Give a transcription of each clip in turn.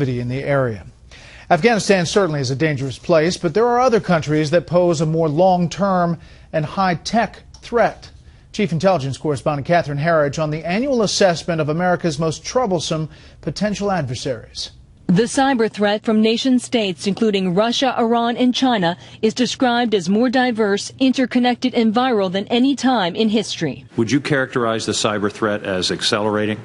in the area. Afghanistan certainly is a dangerous place, but there are other countries that pose a more long-term and high-tech threat. Chief Intelligence Correspondent Catherine Herridge on the annual assessment of America's most troublesome potential adversaries. The cyber threat from nation-states, including Russia, Iran, and China, is described as more diverse, interconnected, and viral than any time in history. Would you characterize the cyber threat as accelerating?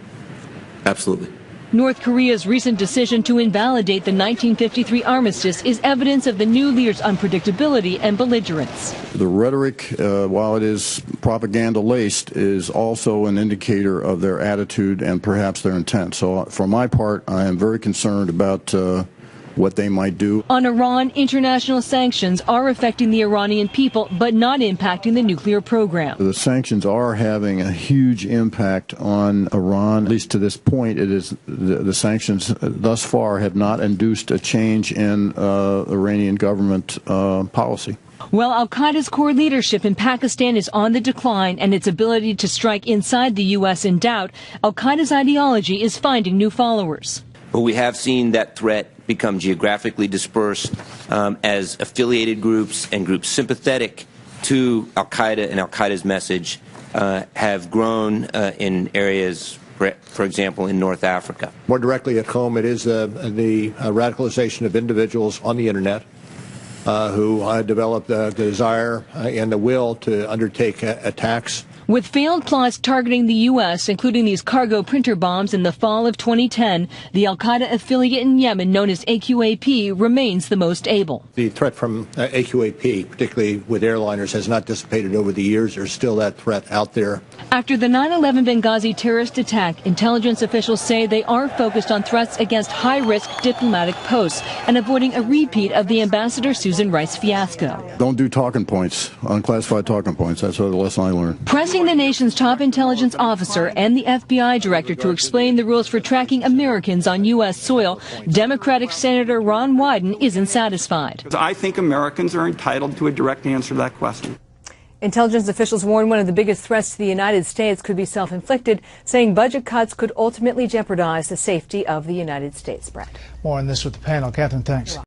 Absolutely. North Korea's recent decision to invalidate the 1953 armistice is evidence of the new leader's unpredictability and belligerence. The rhetoric, while it is propaganda-laced, is also an indicator of their attitude and perhaps their intent. So for my part, I am very concerned about what they might do. On Iran, international sanctions are affecting the Iranian people, but not impacting the nuclear program. The sanctions are having a huge impact on Iran. At least to this point, it is the sanctions thus far have not induced a change in Iranian government policy. Well, al-Qaeda's core leadership in Pakistan is on the decline and its ability to strike inside the U.S. in doubt, al-Qaeda's ideology is finding new followers. But we have seen that threat become geographically dispersed as affiliated groups and groups sympathetic to al-Qaeda and al-Qaeda's message have grown in areas, for example, in North Africa. More directly at home, it is the radicalization of individuals on the Internet who develop the desire and the will to undertake attacks. With failed plots targeting the U.S., including these cargo printer bombs in the fall of 2010, the al-Qaeda affiliate in Yemen, known as AQAP, remains the most able. The threat from AQAP, particularly with airliners, has not dissipated over the years. There's still that threat out there. After the 9/11 Benghazi terrorist attack, intelligence officials say they are focused on threats against high-risk diplomatic posts and avoiding a repeat of the Ambassador Susan Rice fiasco. Don't do talking points, unclassified talking points. That's the lesson I learned. Pressing the nation's top intelligence officer and the FBI director to explain the rules for tracking Americans on U.S. soil, Democratic Senator Ron Wyden isn't satisfied. I think Americans are entitled to a direct answer to that question. Intelligence officials warn one of the biggest threats to the United States could be self-inflicted, saying budget cuts could ultimately jeopardize the safety of the United States. Brad. More on this with the panel. Catherine, thanks.